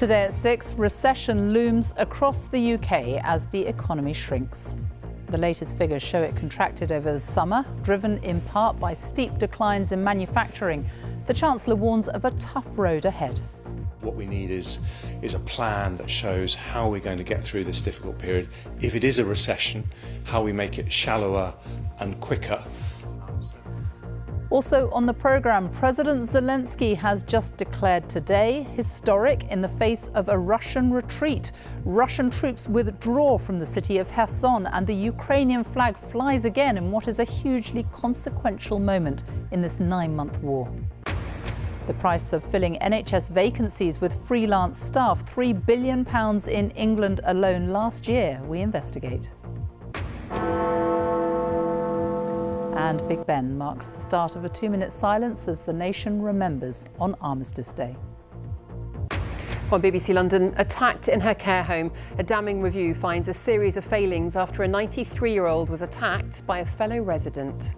Today at 6, recession looms across the UK as the economy shrinks. The latest figures show it contracted over the summer, driven in part by steep declines in manufacturing. The Chancellor warns of a tough road ahead. What we need is a plan that shows how we're going to get through this difficult period. If it is a recession, how we make it shallower and quicker. Also on the programme, President Zelensky has just declared today historic in the face of a Russian retreat. Russian troops withdraw from the city of Kherson and the Ukrainian flag flies again in what is a hugely consequential moment in this 9-month war. The price of filling NHS vacancies with freelance staff, £3 billion in England alone last year. We investigate. And Big Ben marks the start of a 2-minute silence as the nation remembers on Armistice Day. On BBC London, attacked in her care home. A damning review finds a series of failings after a 93-year-old was attacked by a fellow resident.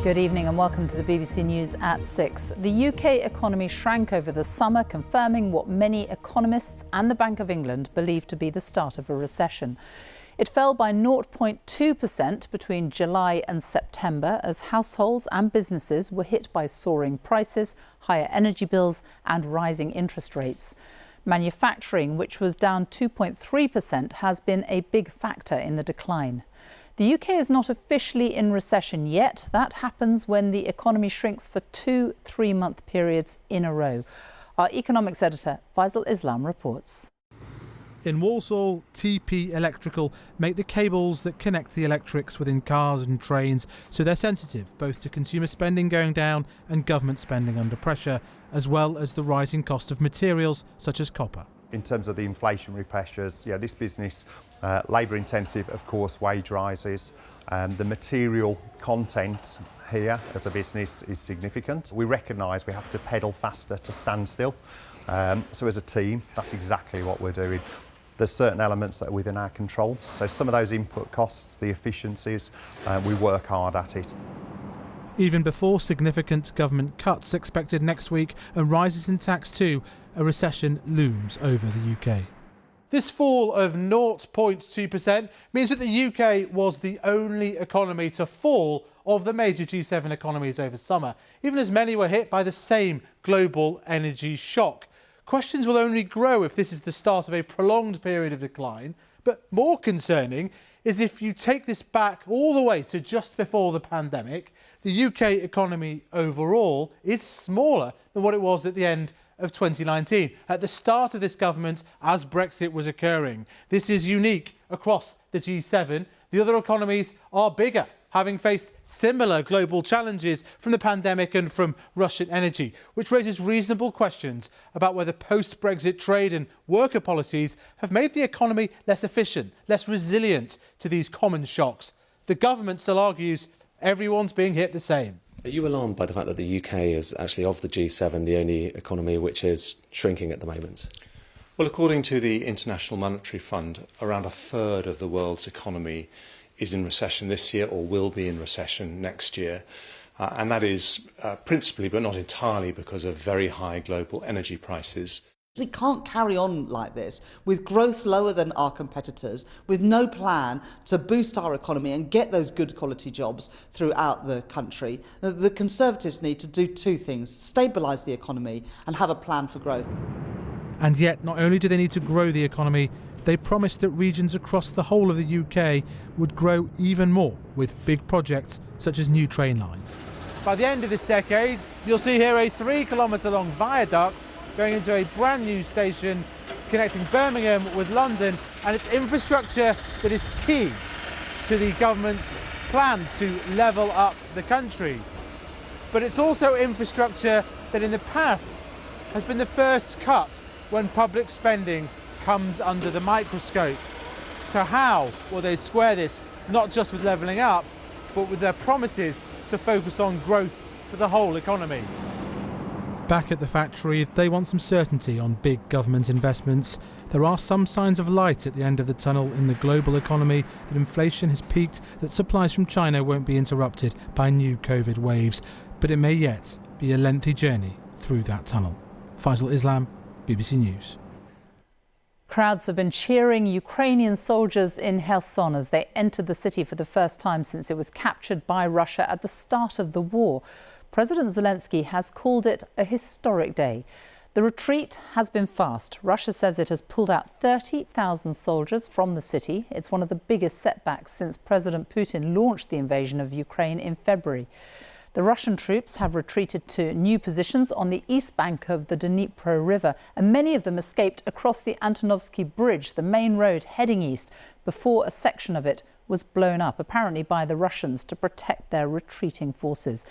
Good evening and welcome to the BBC News at 6. The UK economy shrank over the summer, confirming what many economists and the Bank of England believe to be the start of a recession. It fell by 0.2% between July and September as households and businesses were hit by soaring prices, higher energy bills and rising interest rates. Manufacturing, which was down 2.3%, has been a big factor in the decline. The UK is not officially in recession yet. That happens when the economy shrinks for 2 3-month periods in a row. Our economics editor, Faisal Islam, reports. In Walsall, TP Electrical make the cables that connect the electrics within cars and trains, so they're sensitive both to consumer spending going down and government spending under pressure, as well as the rising cost of materials such as copper. In terms of the inflationary pressures, this business, labour intensive, of course, wage rises. The material content here as a business is significant. We recognise we have to pedal faster to stand still. So as a team, that's exactly what we're doing. There's certain elements that are within our control. So some of those input costs, the efficiencies, we work hard at it. Even before significant government cuts expected next week and rises in tax too, a recession looms over the UK. This fall of 0.2% means that the UK was the only economy to fall of the major G7 economies over summer, even as many were hit by the same global energy shock. Questions will only grow if this is the start of a prolonged period of decline, but more concerning is if you take this back all the way to just before the pandemic, the UK economy overall is smaller than what it was at the end of 2019, at the start of this government as Brexit was occurring. This is unique across the G7. The other economies are bigger, having faced similar global challenges from the pandemic and from Russian energy, which raises reasonable questions about whether post-Brexit trade and worker policies have made the economy less efficient, less resilient to these common shocks. The government still argues everyone's being hit the same. Are you alarmed by the fact that the UK is actually, of the G7, the only economy which is shrinking at the moment? Well, according to the International Monetary Fund, around a third of the world's economy is in recession this year or will be in recession next year. And that is principally, but not entirely, because of very high global energy prices. We can't carry on like this, with growth lower than our competitors, with no plan to boost our economy and get those good quality jobs throughout the country. The Conservatives need to do two things: stabilise the economy and have a plan for growth. And yet, not only do they need to grow the economy, they promised that regions across the whole of the UK would grow even more with big projects such as new train lines. By the end of this decade, you'll see here a 3-kilometre-long viaduct going into a brand new station connecting Birmingham with London, and it's infrastructure that is key to the government's plans to level up the country. But it's also infrastructure that in the past has been the first cut when public spending comes under the microscope. So how will they square this, not just with levelling up, but with their promises to focus on growth for the whole economy? Back at the factory, they want some certainty on big government investments. There are some signs of light at the end of the tunnel in the global economy, that inflation has peaked, that supplies from China won't be interrupted by new COVID waves. But it may yet be a lengthy journey through that tunnel. Faisal Islam, BBC News. Crowds have been cheering Ukrainian soldiers in Kherson as they entered the city for the first time since it was captured by Russia at the start of the war. President Zelensky has called it a historic day. The retreat has been fast. Russia says it has pulled out 30,000 soldiers from the city. It's one of the biggest setbacks since President Putin launched the invasion of Ukraine in February. The Russian troops have retreated to new positions on the east bank of the Dnipro River, and many of them escaped across the Antonovsky Bridge, the main road heading east, before a section of it was blown up, apparently by the Russians, to protect their retreating forces.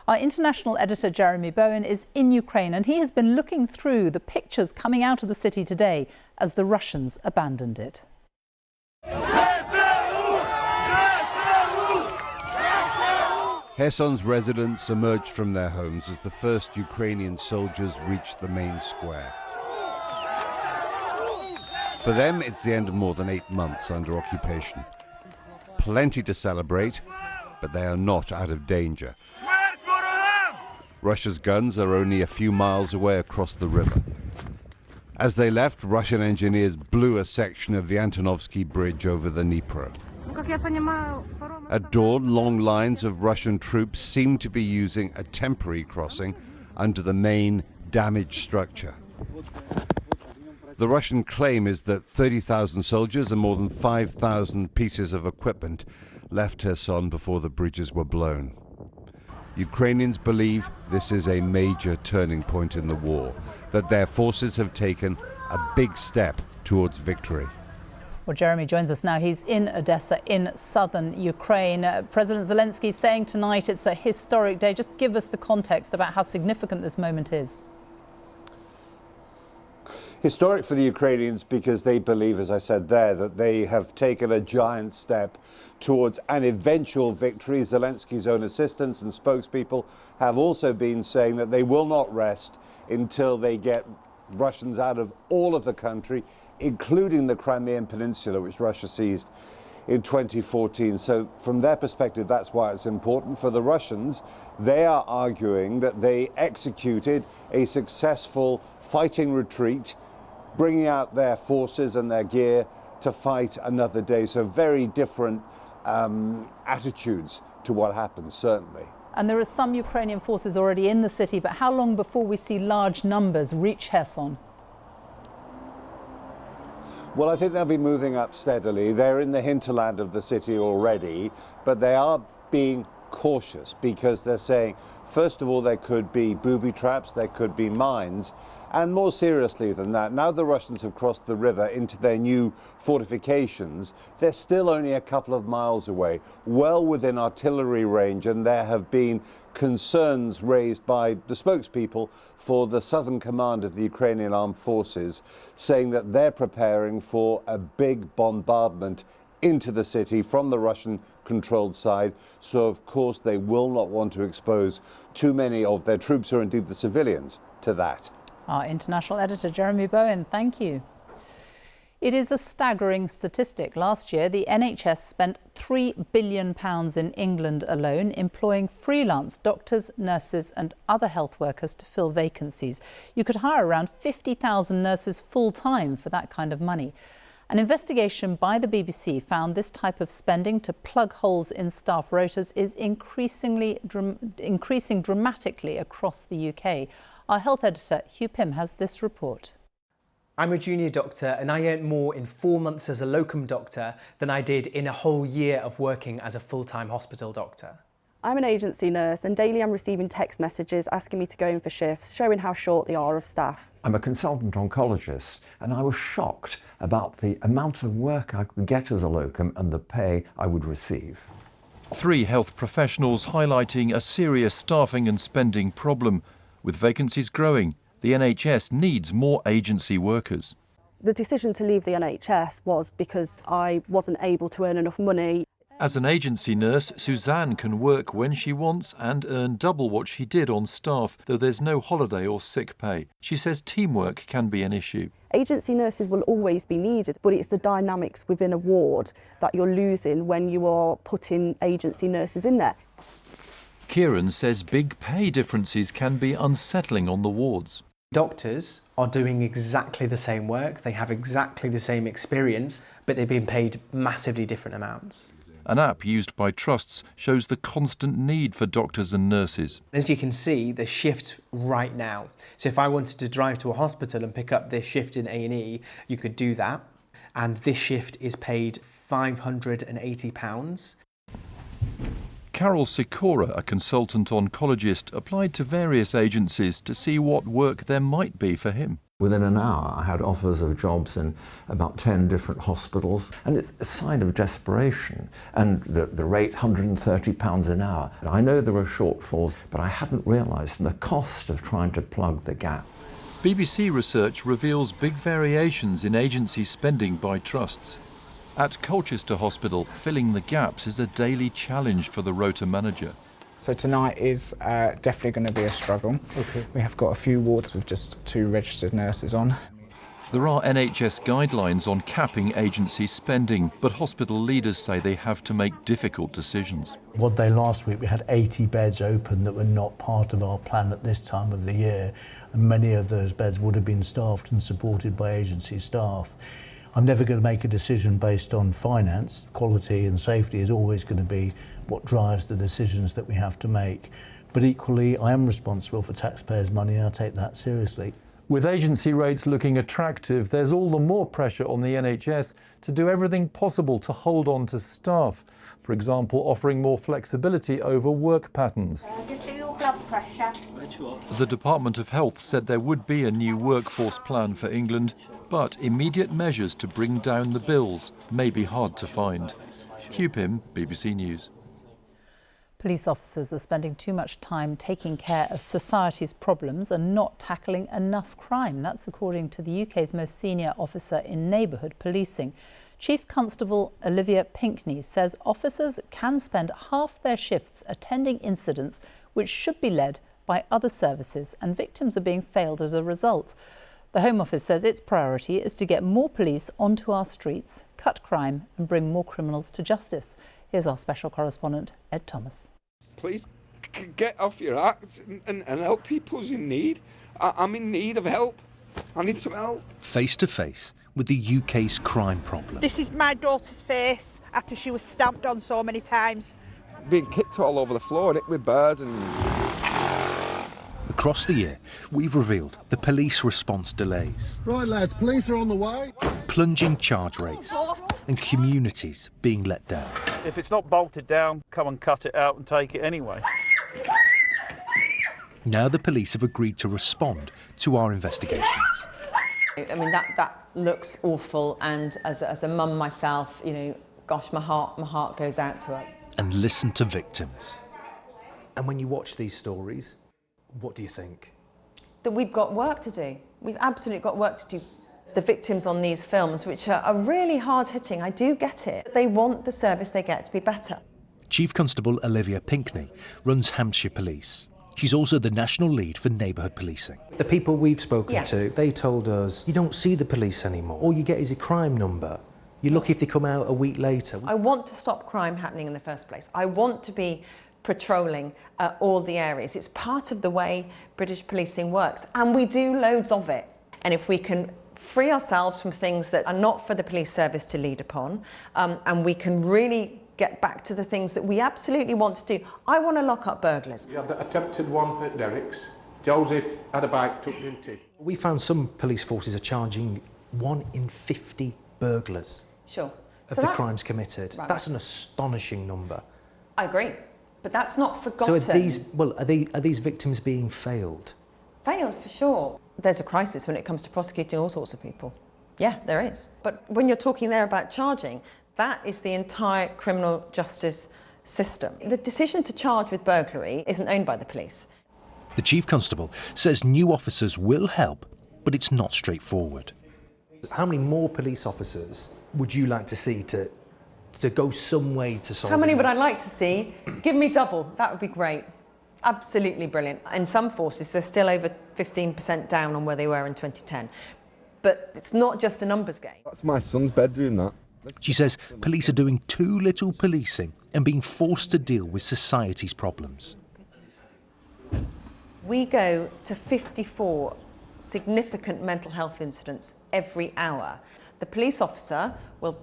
Our international editor, Jeremy Bowen, is in Ukraine, and he has been looking through the pictures coming out of the city today as the Russians abandoned it. Kherson's residents emerged from their homes as the first Ukrainian soldiers reached the main square. For them, it's the end of more than 8 months under occupation. Plenty to celebrate, but they are not out of danger. Russia's guns are only a few miles away across the river. As they left, Russian engineers blew a section of the Antonovsky Bridge over the Dnipro. At dawn, long lines of Russian troops seemed to be using a temporary crossing under the main damaged structure. The Russian claim is that 30,000 soldiers and more than 5,000 pieces of equipment left Kherson before the bridges were blown. Ukrainians believe this is a major turning point in the war, that their forces have taken a big step towards victory. Well, Jeremy joins us now. He's in Odessa in southern Ukraine. President Zelensky saying tonight it's a historic day. Just give us the context about how significant this moment is. Historic for the Ukrainians because they believe, as I said there, that they have taken a giant step towards an eventual victory. Zelensky's own assistants and spokespeople have also been saying that they will not rest until they get Russians out of all of the country, including the Crimean Peninsula, which Russia seized in 2014. So from their perspective, that's why it's important. For the Russians, they are arguing that they executed a successful fighting retreat, bringing out their forces and their gear to fight another day. So very different attitudes to what happened, certainly. And there are some Ukrainian forces already in the city, but how long before we see large numbers reach Kherson? Well, I think they'll be moving up steadily. They're in the hinterland of the city already, but they are being cautious because they're saying, first of all, there could be booby traps, there could be mines, and more seriously than that, now the Russians have crossed the river into their new fortifications, they're still only a couple of miles away, well within artillery range, and there have been concerns raised by the spokespeople for the southern command of the Ukrainian armed forces, saying that they're preparing for a big bombardment into the city from the Russian-controlled side. So, of course, they will not want to expose too many of their troops or indeed the civilians to that. Our international editor, Jeremy Bowen, thank you. It is a staggering statistic. Last year, the NHS spent £3 billion in England alone, employing freelance doctors, nurses and other health workers to fill vacancies. You could hire around 50,000 nurses full-time for that kind of money. An investigation by the BBC found this type of spending to plug holes in staff rotas is increasing dramatically across the UK. Our health editor, Hugh Pym, has this report. I'm a junior doctor and I earned more in 4 months as a locum doctor than I did in a whole year of working as a full-time hospital doctor. I'm an agency nurse and daily I'm receiving text messages asking me to go in for shifts, showing how short they are of staff. I'm a consultant oncologist and I was shocked about the amount of work I could get as a locum and the pay I would receive. 3 health professionals highlighting a serious staffing and spending problem. With vacancies growing, the NHS needs more agency workers. The decision to leave the NHS was because I wasn't able to earn enough money. As an agency nurse, Suzanne can work when she wants and earn double what she did on staff, though there's no holiday or sick pay. She says teamwork can be an issue. Agency nurses will always be needed, but it's the dynamics within a ward that you're losing when you are putting agency nurses in there. Kieran says big pay differences can be unsettling on the wards. Doctors are doing exactly the same work, they have exactly the same experience, but they're being paid massively different amounts. An app used by trusts shows the constant need for doctors and nurses. As you can see, the shift right now. So if I wanted to drive to a hospital and pick up this shift in A&E, you could do that. And this shift is paid £580. Carol Sikora, a consultant oncologist, applied to various agencies to see what work there might be for him. Within an hour, I had offers of jobs in about 10 different hospitals, and it's a sign of desperation. And the rate, £130 an hour. And I know there were shortfalls, but I hadn't realised the cost of trying to plug the gap. BBC research reveals big variations in agency spending by trusts. At Colchester Hospital, filling the gaps is a daily challenge for the rota manager. So tonight is definitely going to be a struggle. Okay. We have got a few wards with just 2 registered nurses on. There are NHS guidelines on capping agency spending, but hospital leaders say they have to make difficult decisions. One day last week we had 80 beds open that were not part of our plan at this time of the year, and many of those beds would have been staffed and supported by agency staff. I'm never going to make a decision based on finance. Quality and safety is always going to be what drives the decisions that we have to make. But equally, I am responsible for taxpayers' money and I take that seriously. With agency rates looking attractive, there's all the more pressure on the NHS to do everything possible to hold on to staff. For example, offering more flexibility over work patterns. Just do your blood pressure. The Department of Health said there would be a new workforce plan for England, but immediate measures to bring down the bills may be hard to find. Hugh Pym, BBC News. Police officers are spending too much time taking care of society's problems and not tackling enough crime. That's according to the UK's most senior officer in neighbourhood policing. Chief Constable Olivia Pinkney says officers can spend half their shifts attending incidents which should be led by other services, and victims are being failed as a result. The Home Office says its priority is to get more police onto our streets, cut crime and bring more criminals to justice. Here's our special correspondent, Ed Thomas. Please get off your act and help people in need. I'm in need of help. I need some help. Face to face with the UK's crime problem. This is my daughter's face after she was stamped on so many times. Being kicked all over the floor, hit with birds and... Across the year, we've revealed the police response delays. Right lads, police are on the way. Plunging charge rates and communities being let down. If it's not bolted down, come and cut it out and take it anyway. Now the police have agreed to respond to our investigations. I mean, that looks awful, and as a mum myself, you know, gosh, my heart goes out to her. And listen to victims. And when you watch these stories, what do you think? That we've got work to do. We've absolutely got work to do. The victims on these films, which are really hard-hitting, I do get it. They want the service they get to be better. Chief Constable Olivia Pinkney runs Hampshire Police. She's also the national lead for neighbourhood policing. The people we've spoken to, they told us, you don't see the police anymore. All you get is a crime number. You're lucky if they come out a week later. I want to stop crime happening in the first place. I want to be patrolling all the areas. It's part of the way British policing works, and we do loads of it. And if we can free ourselves from things that are not for the police service to lead upon, and we can really get back to the things that we absolutely want to do. I want to lock up burglars. We had the attempted one at Derrick's. Joseph had a bike tucked into. We found some police forces are charging 1 in 50 burglars. Sure. Of the crimes committed. Right. That's an astonishing number. I agree, but that's not forgotten. So are these victims being failed? Failed, for sure. There's a crisis when it comes to prosecuting all sorts of people. Yeah, there is. But when you're talking there about charging, that is the entire criminal justice system. The decision to charge with burglary isn't owned by the police. The Chief Constable says new officers will help, but it's not straightforward. How many more police officers would you like to see to to go some way to solve. How many would I like to see? Give me double. That would be great. Absolutely brilliant. In some forces, they're still over 15% down on where they were in 2010. But it's not just a numbers game. That's my son's bedroom, that. She says police are doing too little policing and being forced to deal with society's problems. We go to 54 significant mental health incidents every hour. The police officer will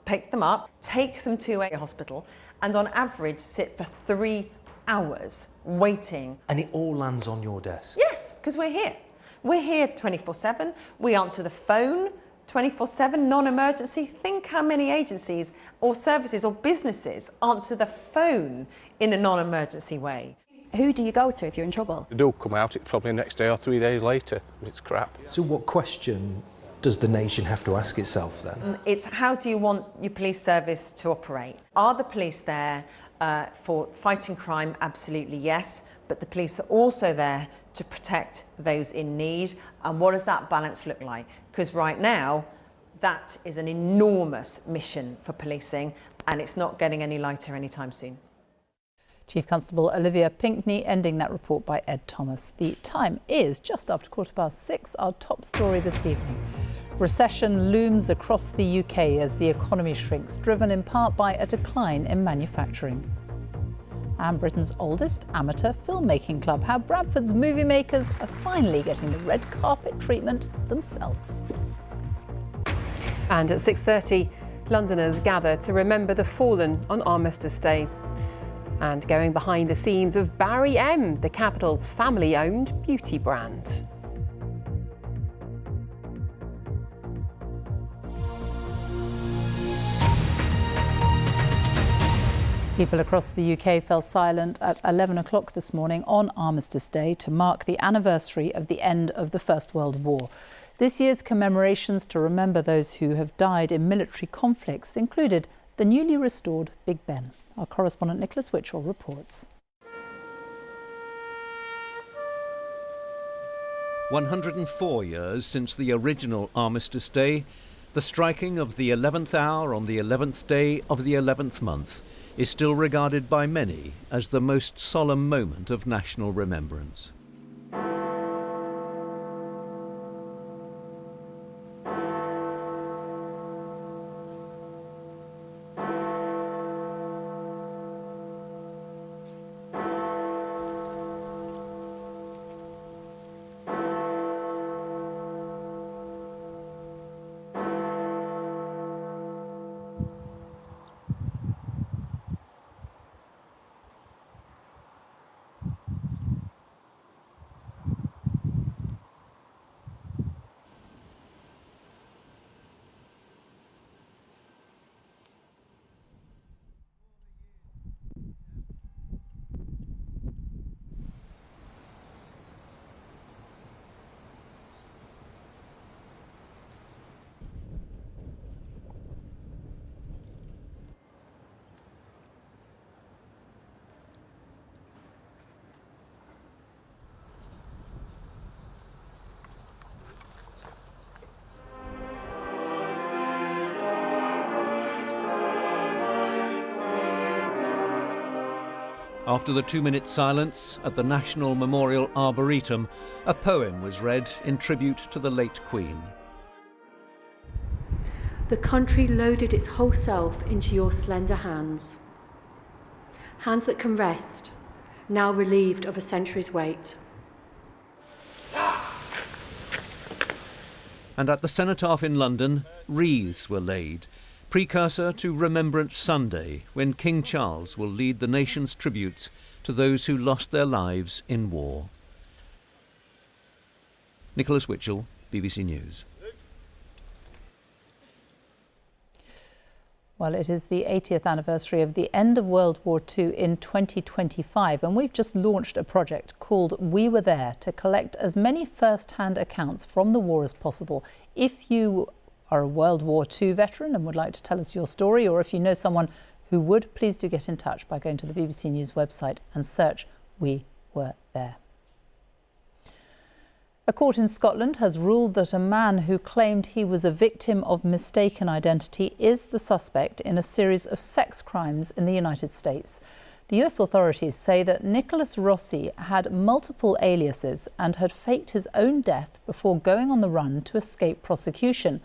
pick them up, take them to a hospital, and on average sit for 3 hours waiting. And it all lands on your desk? Yes, because we're here. We're here 24/7. We answer the phone 24/7, non-emergency. Think how many agencies or services or businesses answer the phone in a non-emergency way. Who do you go to if you're in trouble? They do come out, it's probably next day or 3 days later. It's crap. So what question does the nation have to ask itself then? It's how do you want your police service to operate? Are the police there for fighting crime? Absolutely yes, but the police are also there to protect those in need. And what does that balance look like? Because right now, that is an enormous mission for policing, and it's not getting any lighter anytime soon. Chief Constable Olivia Pinkney ending that report by Ed Thomas. The time is just after 6:15. Our top story this evening. Recession looms across the UK as the economy shrinks, driven in part by a decline in manufacturing. And Britain's oldest amateur filmmaking club, how Bradford's movie makers are finally getting the red carpet treatment themselves. And at 6:30, Londoners gather to remember the fallen on Armistice Day. And going behind the scenes of Barry M, the capital's family-owned beauty brand. People across the UK fell silent at 11 o'clock this morning on Armistice Day to mark the anniversary of the end of the First World War. This year's commemorations to remember those who have died in military conflicts included the newly restored Big Ben. Our correspondent Nicholas Witchell reports. 104 years since the original Armistice Day, the striking of the 11th hour on the 11th day of the 11th month is still regarded by many as the most solemn moment of national remembrance. After the 2-minute silence at the National Memorial Arboretum, a poem was read in tribute to the late Queen. The country loaded its whole self into your slender hands. Hands that can rest, now relieved of a century's weight. And at the Cenotaph in London, wreaths were laid, precursor to Remembrance Sunday, when King Charles will lead the nation's tributes to those who lost their lives in war. Nicholas Witchell, BBC News. Well, it is the 80th anniversary of the end of World War II in 2025, and we've just launched a project called We Were There to collect as many first-hand accounts from the war as possible. If you are a World War II veteran and would like to tell us your story, or if you know someone who would, please do get in touch by going to the BBC News website and search We Were There. A court in Scotland has ruled that a man who claimed he was a victim of mistaken identity is the suspect in a series of sex crimes in the United States. The US authorities say that Nicholas Rossi had multiple aliases and had faked his own death before going on the run to escape prosecution.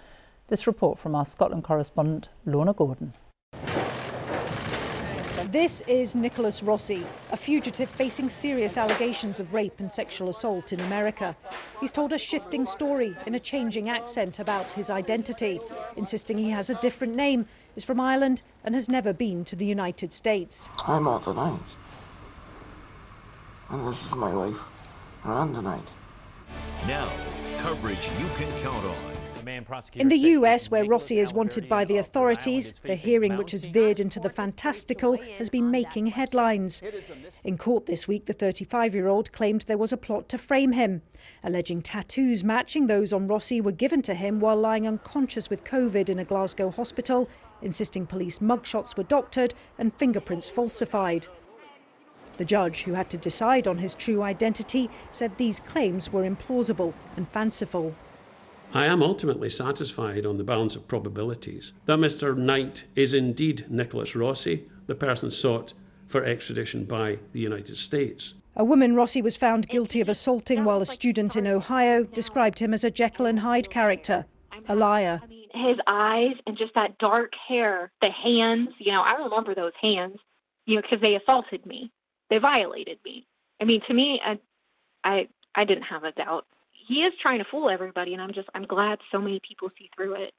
This report from our Scotland correspondent, Lorna Gordon. This is Nicholas Rossi, a fugitive facing serious allegations of rape and sexual assault in America. He's told a shifting story in a changing accent about his identity, insisting he has a different name, is from Ireland and has never been to the United States. I'm Arthur Knight, and this is my wife, Miranda Knight. Now, coverage you can count on. In the US, where Rossi is wanted by the authorities, the hearing, which has veered into the fantastical, has been making headlines. In court this week, the 35-year-old claimed there was a plot to frame him, alleging tattoos matching those on Rossi were given to him while lying unconscious with COVID in a Glasgow hospital, insisting police mugshots were doctored and fingerprints falsified. The judge, who had to decide on his true identity, said these claims were implausible and fanciful. I am ultimately satisfied on the balance of probabilities that Mr. Knight is indeed Nicholas Rossi, the person sought for extradition by the United States. A woman Rossi was found guilty of assaulting while a student in Ohio described him as a Jekyll and Hyde character, a liar. His eyes and just that dark hair, the hands, I remember those hands, because they assaulted me. They violated me. To me, I didn't have a doubt. He is trying to fool everybody, and I'm glad so many people see through it.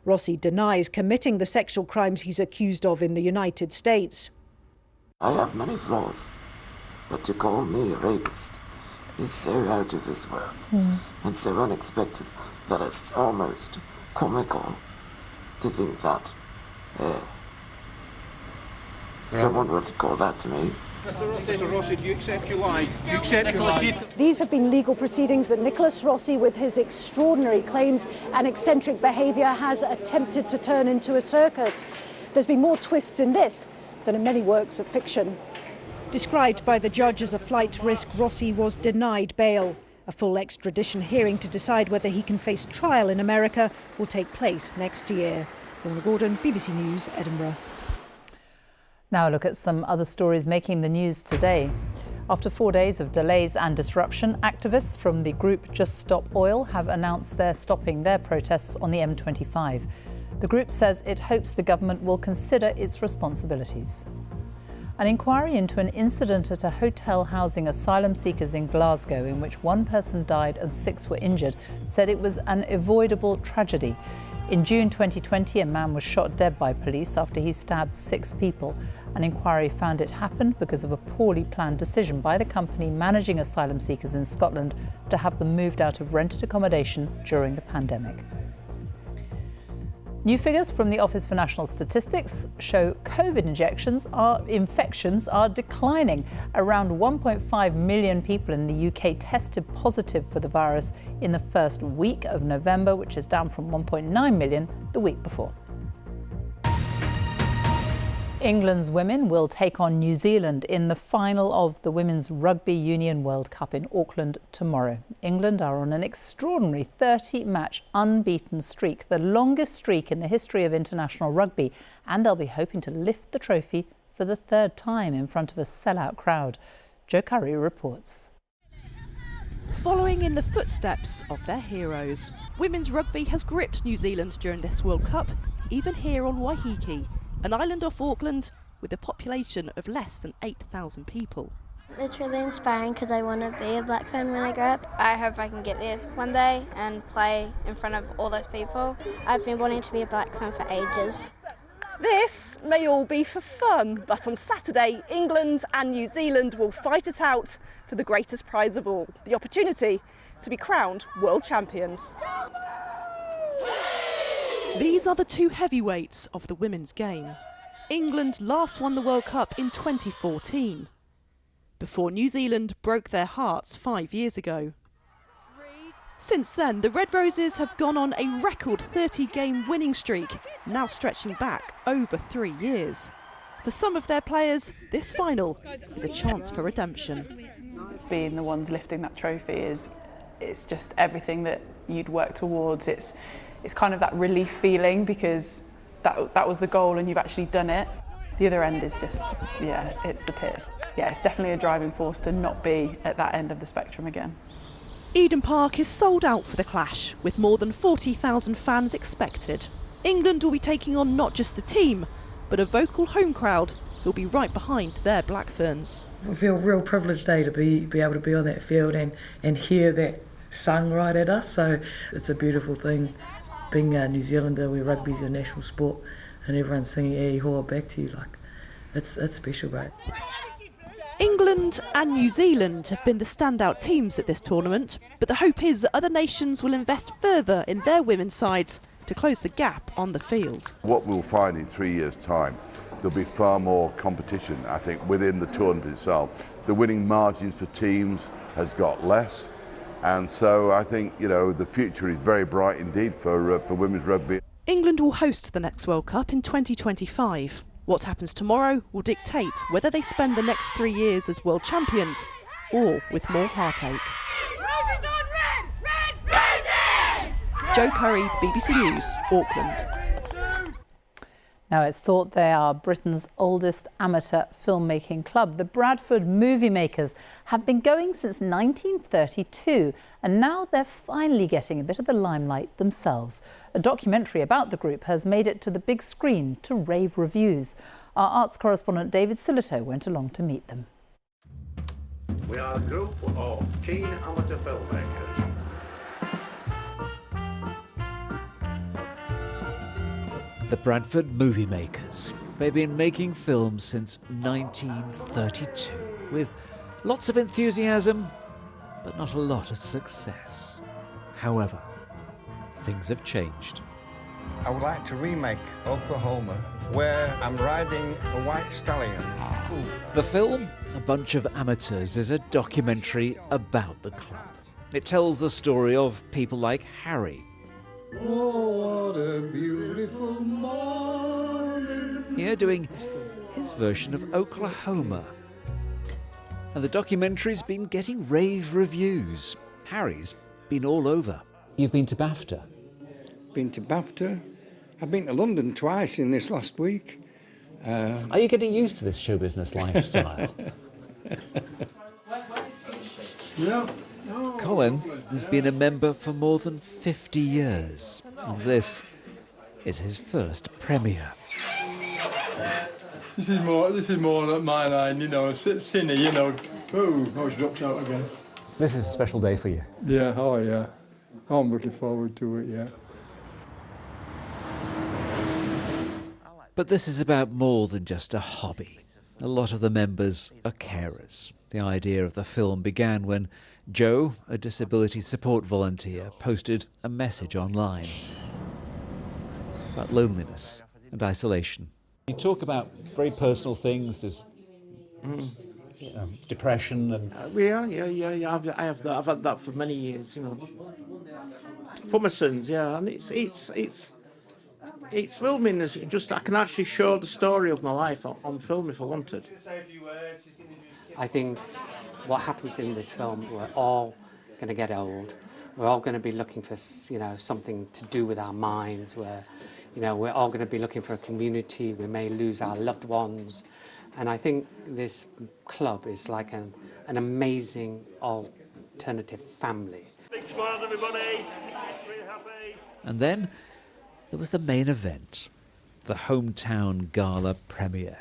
Rossi denies committing the sexual crimes he's accused of in the United States. I have many flaws, but to call me a rapist is so out of this world and so unexpected that it's almost comical to think that someone would call that to me. Mr. Rossi, do you accept your lies? Do you accept your lies? These have been legal proceedings that Nicholas Rossi, with his extraordinary claims and eccentric behaviour, has attempted to turn into a circus. There's been more twists in this than in many works of fiction. Described by the judge as a flight risk, Rossi was denied bail. A full extradition hearing to decide whether he can face trial in America will take place next year. Lorna Gordon, BBC News, Edinburgh. Now a look at some other stories making the news today. After 4 days of delays and disruption, activists from the group Just Stop Oil have announced they're stopping their protests on the M25. The group says it hopes the government will consider its responsibilities. An inquiry into an incident at a hotel housing asylum seekers in Glasgow, in which one person died and 6 were injured, said it was an avoidable tragedy. In June 2020, a man was shot dead by police after he stabbed 6 people. An inquiry found it happened because of a poorly planned decision by the company managing asylum seekers in Scotland to have them moved out of rented accommodation during the pandemic. New figures from the Office for National Statistics show COVID infections are declining. Around 1.5 million people in the UK tested positive for the virus in the first week of November, which is down from 1.9 million the week before. England's women will take on New Zealand in the final of the Women's Rugby Union World Cup in Auckland tomorrow. England are on an extraordinary 30-match unbeaten streak, the longest streak in the history of international rugby, and they'll be hoping to lift the trophy for the 3rd time in front of a sellout crowd. Joe Curry reports. Following in the footsteps of their heroes, women's rugby has gripped New Zealand during this World Cup, even here on Waiheke, an island off Auckland with a population of less than 8,000 people. It's really inspiring because I want to be a black fan when I grow up. I hope I can get there one day and play in front of all those people. I've been wanting to be a black fan for ages. This may all be for fun, but on Saturday, England and New Zealand will fight it out for the greatest prize of all, the opportunity to be crowned world champions. These are the 2 heavyweights of the women's game. England last won the World Cup in 2014, before New Zealand broke their hearts 5 years ago. Since then, the Red Roses have gone on a record 30-game winning streak, now stretching back over 3 years. For some of their players, this final is a chance for redemption. Being the ones lifting that trophy is it's just everything that you'd work towards. It's kind of that relief feeling because that was the goal and you've actually done it. The other end is just, yeah, it's the pits. Yeah, it's definitely a driving force to not be at that end of the spectrum again. Eden Park is sold out for the clash, with more than 40,000 fans expected. England will be taking on not just the team, but a vocal home crowd who'll be right behind their Black Ferns. I feel real privileged today to be able to be on that field and hear that sung right at us. So it's a beautiful thing. Being a New Zealander, where rugby's your national sport, and everyone's singing "E Hoa" back to you, like it's special, great. England and New Zealand have been the standout teams at this tournament, but the hope is that other nations will invest further in their women's sides to close the gap on the field. What we'll find in 3 years' time, there'll be far more competition, I think, within the tournament itself. The winning margins for teams has got less, and so I think, you know, the future is very bright indeed for women's rugby. England will host the next World Cup in 2025. What happens tomorrow will dictate whether they spend the next 3 years as world champions or with more heartache. Jo Curry, BBC News, Auckland. Now, it's thought they are Britain's oldest amateur filmmaking club. The Bradford Movie Makers have been going since 1932, and now they're finally getting a bit of the limelight themselves. A documentary about the group has made it to the big screen to rave reviews. Our arts correspondent David Silito went along to meet them. We are a group of keen amateur filmmakers. The Bradford Movie Makers. They've been making films since 1932, with lots of enthusiasm, but not a lot of success. However, things have changed. I would like to remake Oklahoma, where I'm riding a white stallion. The film, A Bunch of Amateurs, is a documentary about the club. It tells the story of people like Harry. Oh, what a beautiful morning. Here doing his version of Oklahoma. And the documentary's been getting rave reviews. Harry's been all over. You've been to BAFTA? Been to BAFTA. I've been to London twice in this last week. Are you getting used to this show business lifestyle? Yeah. Colin has been a member for more than 50 years, and this is his first premiere. This is more like my line, you know, Cinny, you know. Oh, I dropped out again. This is a special day for you. Yeah, oh yeah. I'm looking forward to it, yeah. But this is about more than just a hobby. A lot of the members are carers. The idea of the film began when Joe, a disability support volunteer, posted a message online about loneliness and isolation. You talk about very personal things, there's depression and... Yeah, I have that. I've had that for many years, you know. For my sons, yeah, and it's filming, just I can actually show the story of my life on film if I wanted. I think what happens in this film, we're all going to get old. We're all going to be looking for, you know, something to do with our minds. We're all going to be looking for a community. We may lose our loved ones. And I think this club is like an amazing alternative family. Big smile, everybody. Really happy. And then there was the main event, the hometown gala premiere.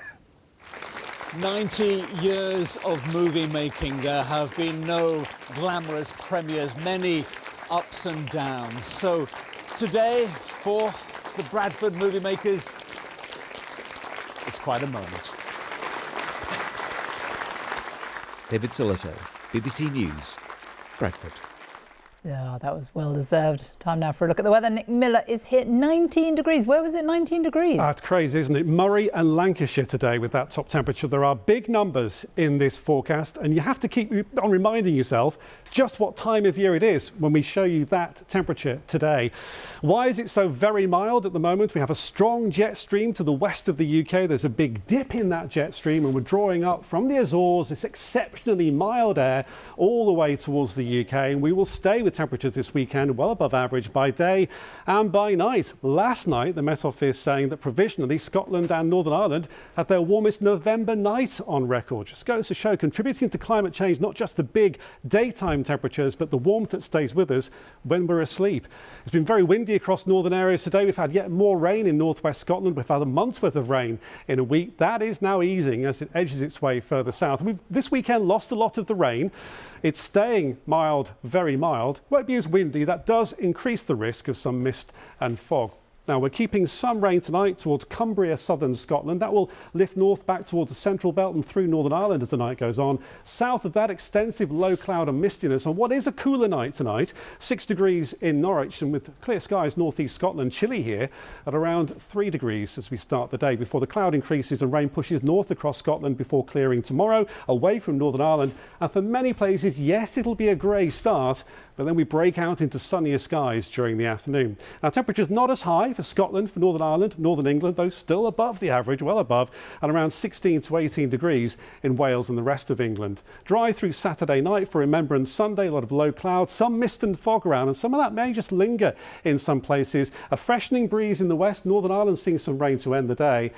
90 years of movie making. There have been no glamorous premieres, many ups and downs. So today, for the Bradford Movie Makers, it's quite a moment. David Silito, BBC News, Bradford. Yeah, that was well deserved. Time now for a look at the weather. Nick Miller is here. 19 degrees. Where was it 19 degrees? That's crazy, isn't it? Murray and Lancashire today with that top temperature. There are big numbers in this forecast, and you have to keep on reminding yourself just what time of year it is when we show you that temperature today. Why is it so very mild at the moment? We have a strong jet stream to the west of the UK. There's a big dip in that jet stream, and we're drawing up from the Azores this exceptionally mild air all the way towards the UK, and we will stay with with temperatures this weekend well above average by day and by night. Last night, the Met Office saying that provisionally Scotland and Northern Ireland had their warmest November night on record. Just goes to show, contributing to climate change, not just the big daytime temperatures, but the warmth that stays with us when we're asleep. It's been very windy across northern areas today. We've had yet more rain in northwest Scotland. We've had a month's worth of rain in a week. That is now easing as it edges its way further south. We've this weekend lost a lot of the rain. It's staying mild, very mild. Won't be as windy. That does increase the risk of some mist and fog. Now, we're keeping some rain tonight towards Cumbria, southern Scotland. That will lift north back towards the central belt and through Northern Ireland as the night goes on. South of that, extensive low cloud and mistiness on what is a cooler night tonight. 6 degrees in Norwich, and with clear skies northeast Scotland, chilly here at around 3 degrees as we start the day before the cloud increases and rain pushes north across Scotland before clearing tomorrow away from Northern Ireland. And for many places, yes, it'll be a grey start, but then we break out into sunnier skies during the afternoon. Now, temperatures not as high for Scotland, for Northern Ireland, Northern England, though still above the average, well above, and around 16 to 18 degrees in Wales and the rest of England. Dry through Saturday night for Remembrance Sunday, a lot of low clouds, some mist and fog around, and some of that may just linger in some places. A freshening breeze in the west, Northern Ireland seeing some rain to end the day.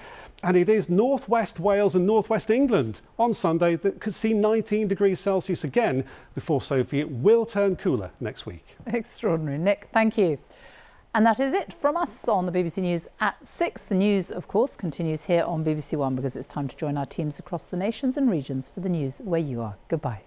And it is northwest Wales and northwest England on Sunday that could see 19 degrees Celsius again before Sophie. It will turn cooler next week. Extraordinary. Nick, thank you. And that is it from us on the BBC News at 6. The news, of course, continues here on BBC One because it's time to join our teams across the nations and regions for the news where you are. Goodbye.